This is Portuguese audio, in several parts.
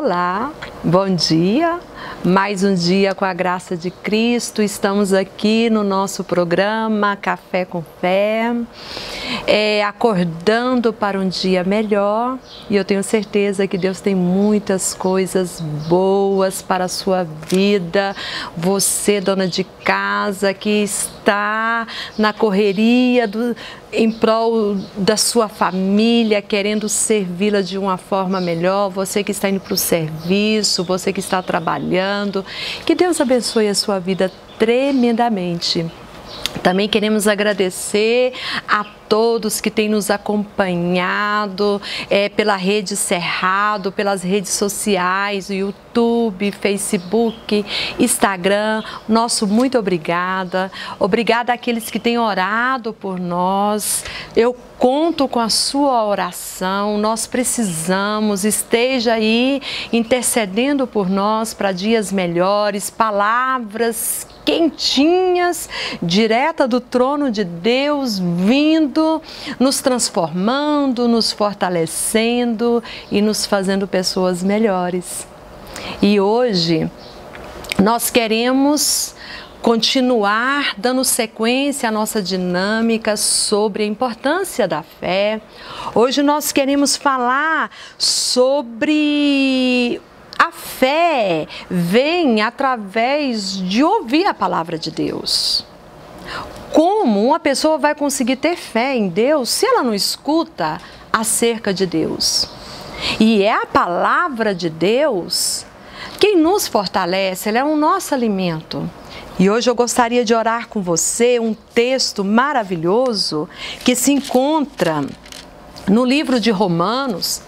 Olá, bom dia, mais um dia com a graça de Cristo, estamos aqui no nosso programa Café com Fé, acordando para um dia melhor, e eu tenho certeza que Deus tem muitas coisas boas para a sua vida. Você, dona de casa, que está na correria em prol da sua família, querendo servi-la de uma forma melhor, você que está indo para o serviço, você que está trabalhando, que Deus abençoe a sua vida tremendamente. Também queremos agradecer a todos que têm nos acompanhado pela Rede Cerrado, pelas redes sociais, YouTube, Facebook, Instagram. Nosso muito obrigada. Obrigada àqueles que têm orado por nós. Eu conto com a sua oração, nós precisamos, esteja aí intercedendo por nós para dias melhores, palavras quentinhas, direta do trono de Deus, vindo, nos transformando, nos fortalecendo e nos fazendo pessoas melhores. E hoje nós queremos continuar dando sequência à nossa dinâmica sobre a importância da fé. Hoje nós queremos falar sobre a fé vem através de ouvir a palavra de Deus. Como uma pessoa vai conseguir ter fé em Deus se ela não escuta acerca de Deus? E é a palavra de Deus quem nos fortalece, ela é o nosso alimento. E hoje eu gostaria de orar com você um texto maravilhoso que se encontra no livro de Romanos,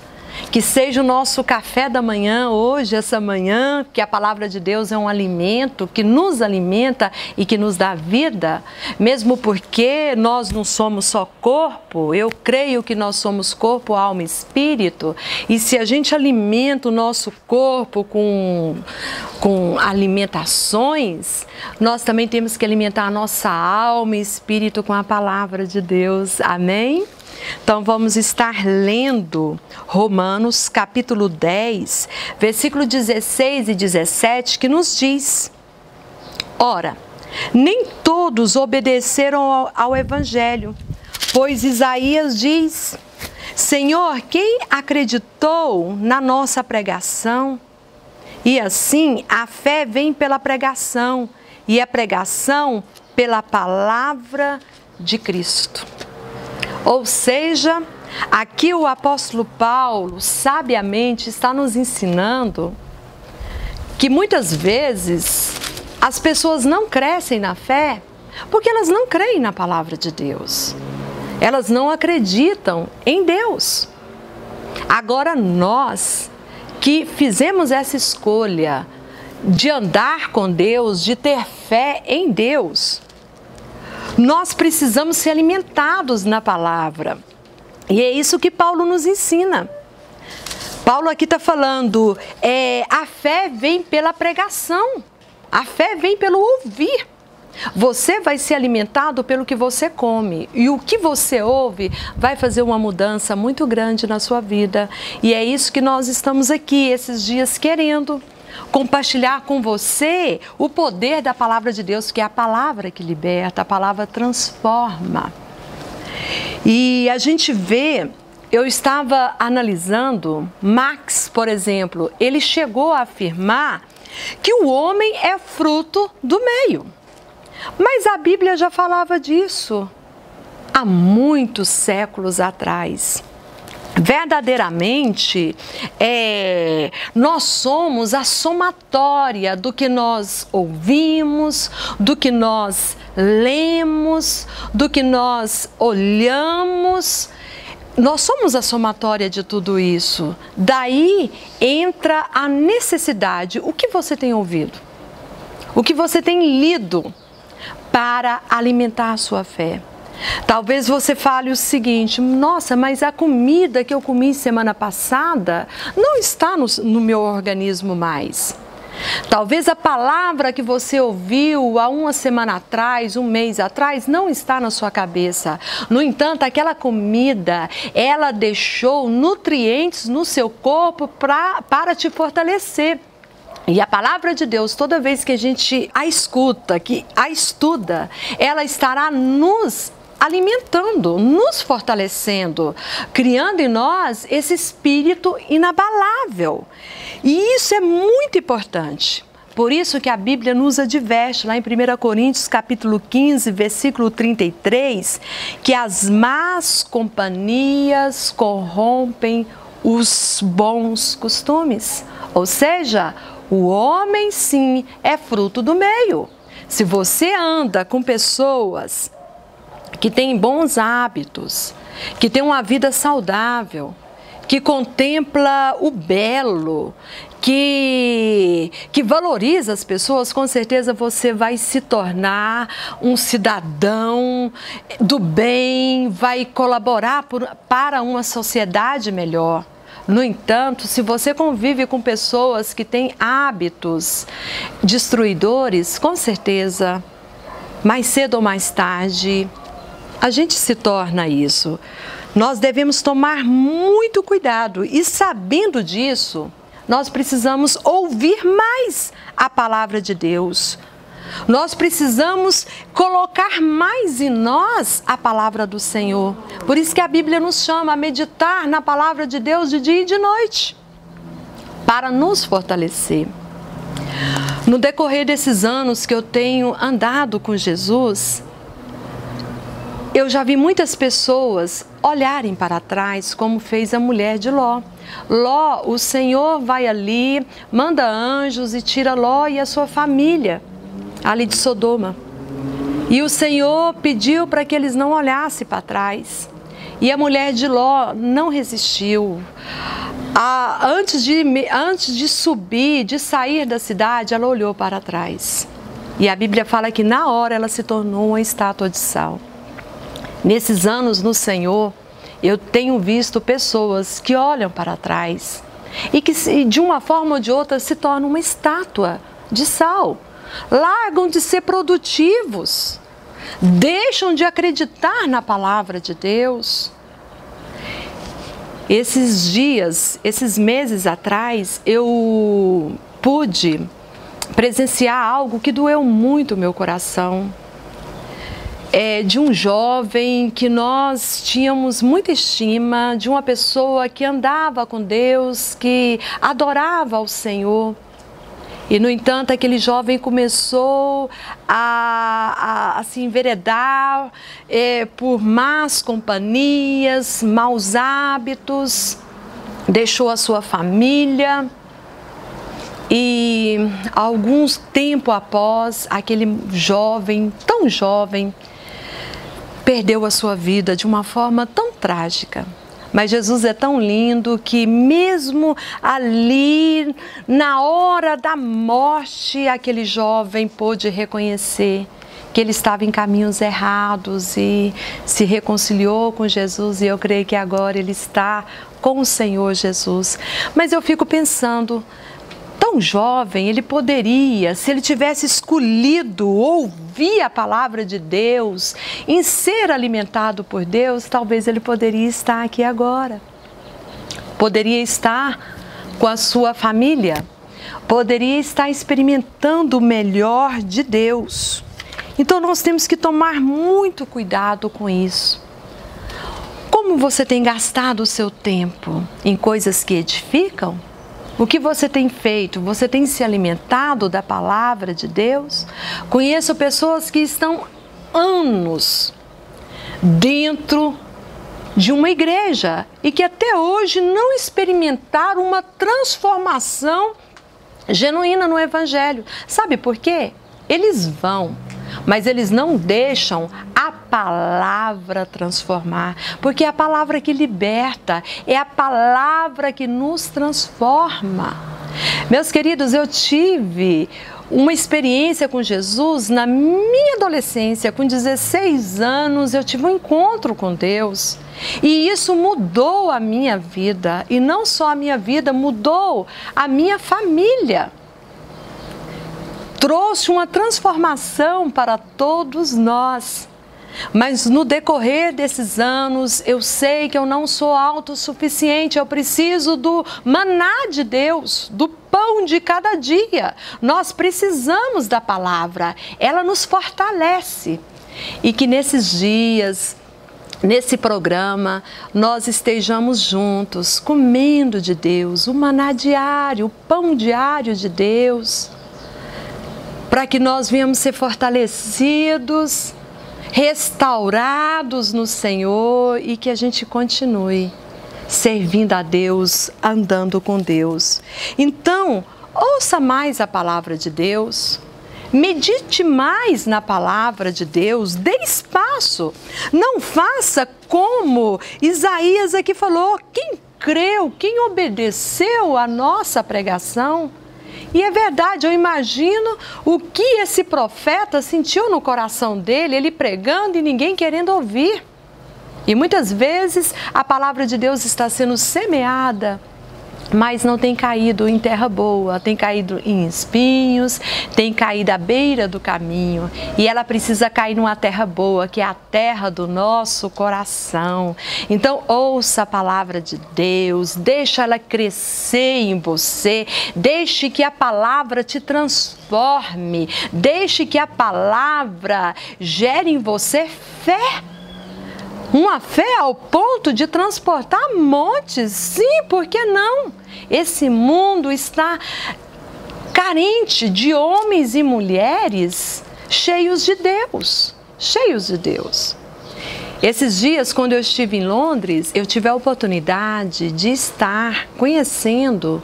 que seja o nosso café da manhã hoje, essa manhã, que a palavra de Deus é um alimento que nos alimenta e que nos dá vida, mesmo porque nós não somos só corpo, eu creio que nós somos corpo, alma e espírito, e se a gente alimenta o nosso corpo com alimentações, nós também temos que alimentar a nossa alma e espírito com a palavra de Deus, amém? Então vamos estar lendo Romanos capítulo 10, versículo 16 e 17, que nos diz: Ora, nem todos obedeceram ao Evangelho, pois Isaías diz: Senhor, quem acreditou na nossa pregação? E assim a fé vem pela pregação, e a pregação pela palavra de Cristo. Ou seja, aqui o apóstolo Paulo sabiamente está nos ensinando que muitas vezes as pessoas não crescem na fé porque elas não creem na palavra de Deus. Elas não acreditam em Deus. Agora nós que fizemos essa escolha de andar com Deus, de ter fé em Deus, nós precisamos ser alimentados na palavra. E é isso que Paulo nos ensina. Paulo aqui está falando, a fé vem pela pregação, a fé vem pelo ouvir. Você vai ser alimentado pelo que você come, e o que você ouve vai fazer uma mudança muito grande na sua vida. E é isso que nós estamos aqui esses dias querendo compartilhar com você o poder da palavra de Deus, que é a palavra que liberta, a palavra transforma. E a gente vê, eu estava analisando, Marx, por exemplo, ele chegou a afirmar que o homem é fruto do meio. Mas a Bíblia já falava disso há muitos séculos atrás. Verdadeiramente, nós somos a somatória do que nós ouvimos, do que nós lemos, do que nós olhamos. Nós somos a somatória de tudo isso. Daí entra a necessidade. O que você tem ouvido? O que você tem lido para alimentar a sua fé? Talvez você fale o seguinte: nossa, mas a comida que eu comi semana passada não está no meu organismo mais. Talvez a palavra que você ouviu há uma semana atrás, um mês atrás, não está na sua cabeça. No entanto, aquela comida, ela deixou nutrientes no seu corpo para te fortalecer. E a palavra de Deus, toda vez que a gente a escuta, que a estuda, ela estará nos alimentando, nos fortalecendo, criando em nós esse espírito inabalável. E isso é muito importante. Por isso que a Bíblia nos adverte, lá em 1 Coríntios, capítulo 15, versículo 33, que as más companhias corrompem os bons costumes. Ou seja, o homem, sim, é fruto do meio. Se você anda com pessoas que têm bons hábitos, que têm uma vida saudável, que contempla o belo, que valoriza as pessoas, com certeza você vai se tornar um cidadão do bem, vai colaborar para uma sociedade melhor. No entanto, se você convive com pessoas que têm hábitos destruidores, com certeza, mais cedo ou mais tarde, a gente se torna isso. Nós devemos tomar muito cuidado e, sabendo disso, nós precisamos ouvir mais a palavra de Deus. Nós precisamos colocar mais em nós a palavra do Senhor. Por isso que a Bíblia nos chama a meditar na palavra de Deus de dia e de noite, para nos fortalecer. No decorrer desses anos que eu tenho andado com Jesus, eu já vi muitas pessoas olharem para trás, como fez a mulher de Ló. Ló, o Senhor vai ali, manda anjos e tira Ló e a sua família ali de Sodoma. E o Senhor pediu para que eles não olhassem para trás. E a mulher de Ló não resistiu. Antes de subir, de sair da cidade, ela olhou para trás. E a Bíblia fala que na hora ela se tornou uma estátua de sal. Nesses anos no Senhor, eu tenho visto pessoas que olham para trás e que de uma forma ou de outra se tornam uma estátua de sal. Largam de ser produtivos, deixam de acreditar na palavra de Deus. Esses dias, esses meses atrás, eu pude presenciar algo que doeu muito o meu coração. De um jovem que nós tínhamos muita estima, de uma pessoa que andava com Deus, que adorava ao Senhor. E, no entanto, aquele jovem começou a se enveredar por más companhias, maus hábitos, deixou a sua família. E, alguns tempo após, aquele jovem, tão jovem, perdeu a sua vida de uma forma tão trágica. Mas Jesus é tão lindo que mesmo ali, na hora da morte, aquele jovem pôde reconhecer que ele estava em caminhos errados e se reconciliou com Jesus, e eu creio que agora ele está com o Senhor Jesus. Mas eu fico pensando, tão jovem, ele poderia, se ele tivesse escolhido ouvir a palavra de Deus, em ser alimentado por Deus, talvez ele poderia estar aqui agora. Poderia estar com a sua família, poderia estar experimentando o melhor de Deus. Então nós temos que tomar muito cuidado com isso. Como você tem gastado o seu tempo em coisas que edificam? O que você tem feito? Você tem se alimentado da palavra de Deus? Conheço pessoas que estão anos dentro de uma igreja e que até hoje não experimentaram uma transformação genuína no Evangelho. Sabe por quê? Eles vão, mas eles não deixam a palavra transformar, porque é a palavra que liberta, é a palavra que nos transforma. Meus queridos, eu tive uma experiência com Jesus na minha adolescência. Com 16 anos, eu tive um encontro com Deus. E isso mudou a minha vida. E não só a minha vida, mudou a minha família. trouxe uma transformação para todos nós. Mas no decorrer desses anos, eu sei que eu não sou autossuficiente, eu preciso do maná de Deus, do pão de cada dia. Nós precisamos da palavra, ela nos fortalece. E que nesses dias, nesse programa, nós estejamos juntos, comendo de Deus, o maná diário, o pão diário de Deus, para que nós venhamos ser fortalecidos, restaurados no Senhor e que a gente continue servindo a Deus, andando com Deus. Então, ouça mais a palavra de Deus, medite mais na palavra de Deus, dê espaço. Não faça como Isaías aqui falou, quem creu, quem obedeceu a nossa pregação. E é verdade, eu imagino o que esse profeta sentiu no coração dele, ele pregando e ninguém querendo ouvir. E muitas vezes a palavra de Deus está sendo semeada, mas não tem caído em terra boa, tem caído em espinhos, tem caído à beira do caminho. E ela precisa cair numa terra boa, que é a terra do nosso coração. Então ouça a palavra de Deus, deixa ela crescer em você, deixe que a palavra te transforme, deixe que a palavra gere em você fé. Uma fé ao ponto de transportar montes, sim, por que não? Esse mundo está carente de homens e mulheres cheios de Deus, cheios de Deus. Esses dias, quando eu estive em Londres, eu tive a oportunidade de estar conhecendo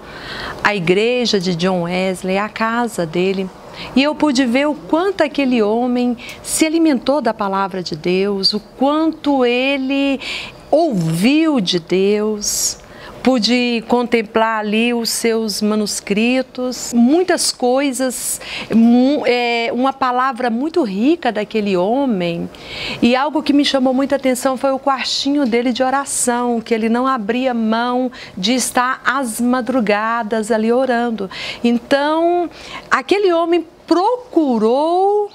a igreja de John Wesley, a casa dele. E eu pude ver o quanto aquele homem se alimentou da palavra de Deus, o quanto ele ouviu de Deus. Pude contemplar ali os seus manuscritos, muitas coisas, uma palavra muito rica daquele homem. E algo que me chamou muita atenção foi o quartinho dele de oração, que ele não abria mão de estar às madrugadas ali orando. Então, aquele homem procurou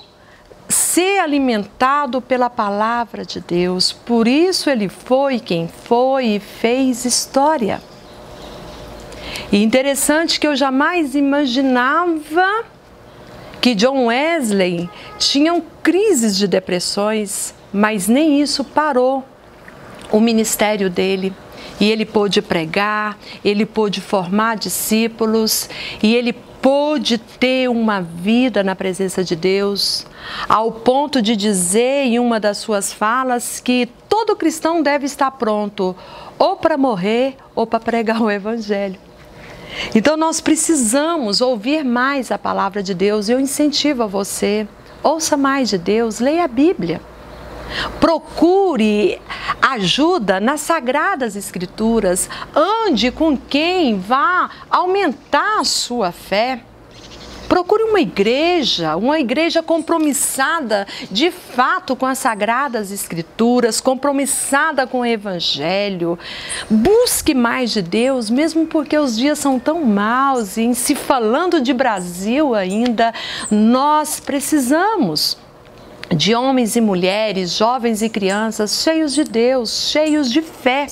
ser alimentado pela palavra de Deus, por isso ele foi quem foi e fez história. E interessante que eu jamais imaginava que John Wesley tinha crises de depressões, mas nem isso parou o ministério dele. E ele pôde pregar, ele pôde formar discípulos e ele pôde ter uma vida na presença de Deus, ao ponto de dizer em uma das suas falas que todo cristão deve estar pronto ou para morrer ou para pregar o Evangelho. Então nós precisamos ouvir mais a palavra de Deus. Eu incentivo a você, ouça mais de Deus, leia a Bíblia. Procure ajuda nas Sagradas Escrituras, ande com quem vá aumentar a sua fé. Procure uma igreja compromissada de fato com as Sagradas Escrituras, compromissada com o Evangelho. Busque mais de Deus, mesmo porque os dias são tão maus e em se falando de Brasil ainda, nós precisamos de homens e mulheres, jovens e crianças cheios de Deus, cheios de fé.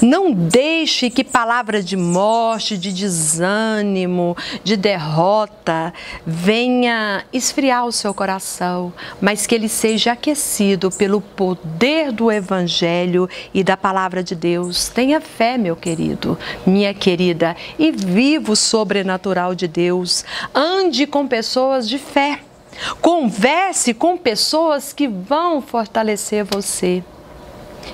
Não deixe que palavra de morte, de desânimo, de derrota venha esfriar o seu coração, mas que ele seja aquecido pelo poder do Evangelho e da palavra de Deus. Tenha fé, meu querido, minha querida, e viva o sobrenatural de Deus. Ande com pessoas de fé. Converse com pessoas que vão fortalecer você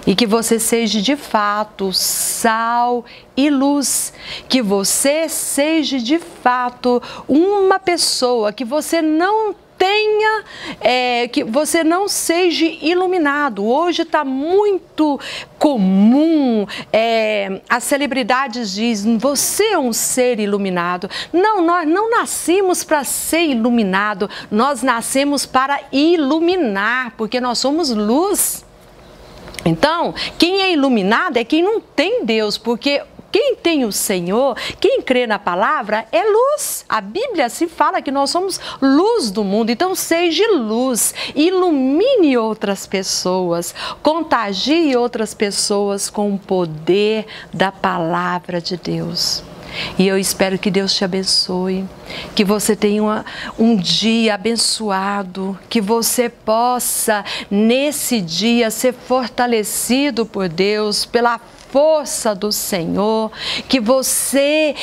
e que você seja de fato sal e luz, que você seja de fato uma pessoa que você não tenha, que você não seja iluminado. Hoje está muito comum, as celebridades dizem, você é um ser iluminado. Não, nós não nascemos para ser iluminado, nós nascemos para iluminar, porque nós somos luz. Então, quem é iluminado é quem não tem Deus, porque Quem tem o Senhor, quem crê na palavra, é luz. A Bíblia se fala que nós somos luz do mundo. Então, seja luz, ilumine outras pessoas, contagie outras pessoas com o poder da palavra de Deus. E eu espero que Deus te abençoe, que você tenha um dia abençoado, que você possa, nesse dia, ser fortalecido por Deus, pela força do Senhor, que você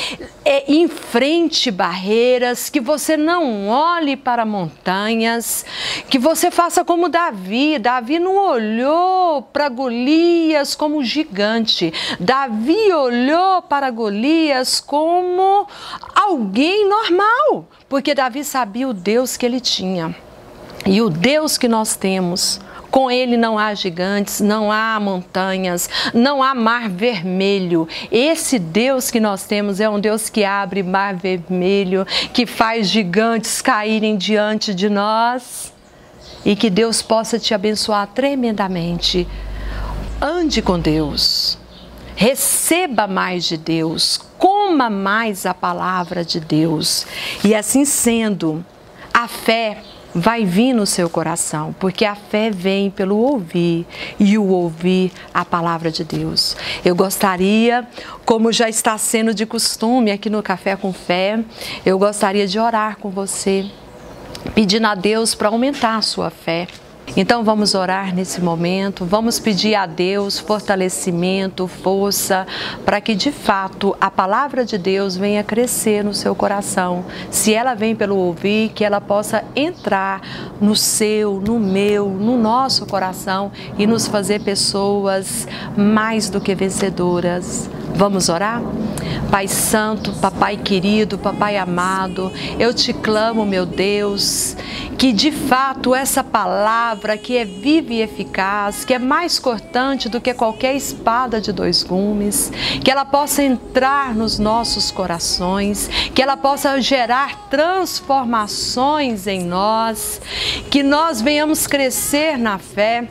enfrente barreiras, que você não olhe para montanhas, que você faça como Davi. Davi não olhou para Golias como gigante, Davi olhou para Golias como alguém normal, porque Davi sabia o Deus que ele tinha e o Deus que nós temos. Com ele não há gigantes, não há montanhas, não há mar vermelho. Esse Deus que nós temos é um Deus que abre mar vermelho, que faz gigantes caírem diante de nós. E que Deus possa te abençoar tremendamente. Ande com Deus, receba mais de Deus, coma mais a palavra de Deus. E assim sendo, a fé vai vir no seu coração, porque a fé vem pelo ouvir e o ouvir a palavra de Deus. Eu gostaria, como já está sendo de costume aqui no Café com Fé, eu gostaria de orar com você, pedindo a Deus para aumentar a sua fé. Então vamos orar nesse momento, vamos pedir a Deus fortalecimento, força, para que de fato a palavra de Deus venha crescer no seu coração. Se ela vem pelo ouvir, que ela possa entrar no seu, no meu, no nosso coração e nos fazer pessoas mais do que vencedoras. Vamos orar? Pai Santo, Papai querido, Papai amado, eu te clamo, meu Deus, que de fato essa palavra que é viva e eficaz, que é mais cortante do que qualquer espada de dois gumes, que ela possa entrar nos nossos corações, que ela possa gerar transformações em nós, que nós venhamos crescer na fé,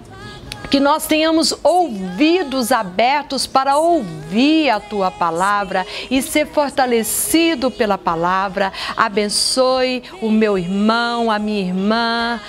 que nós tenhamos ouvidos abertos para ouvir a Tua palavra e ser fortalecido pela palavra. Abençoe o meu irmão, a minha irmã,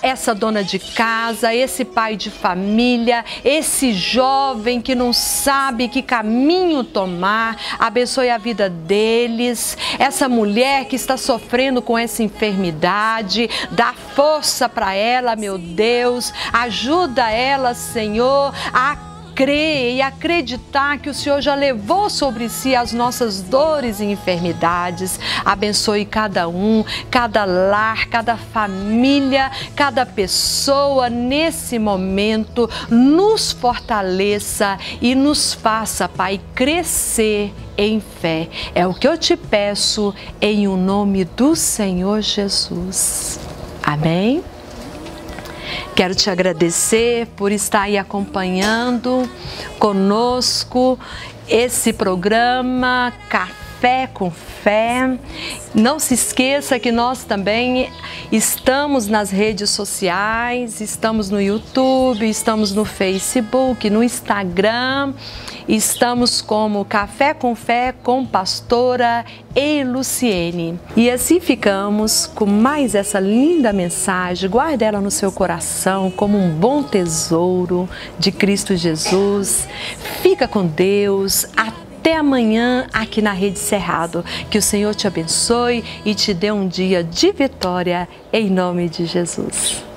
essa dona de casa, esse pai de família, esse jovem que não sabe que caminho tomar. Abençoe a vida deles, essa mulher que está sofrendo com essa enfermidade. Dá força para ela, meu Deus. Ajuda ela, Senhor, a crer e acreditar que o Senhor já levou sobre si as nossas dores e enfermidades. Abençoe cada um, cada lar, cada família, cada pessoa nesse momento. Nos fortaleça e nos faça, Pai, crescer em fé. É o que eu te peço em o nome do Senhor Jesus. Amém? Quero te agradecer por estar aí acompanhando conosco esse programa Café com Fé. Não se esqueça que nós também estamos nas redes sociais, estamos no YouTube, estamos no Facebook, no Instagram. Estamos como Café com Fé com Pastora Eluciene. E assim ficamos com mais essa linda mensagem. Guarde ela no seu coração como um bom tesouro de Cristo Jesus. Fica com Deus. Até amanhã aqui na Rede Cerrado. Que o Senhor te abençoe e te dê um dia de vitória em nome de Jesus.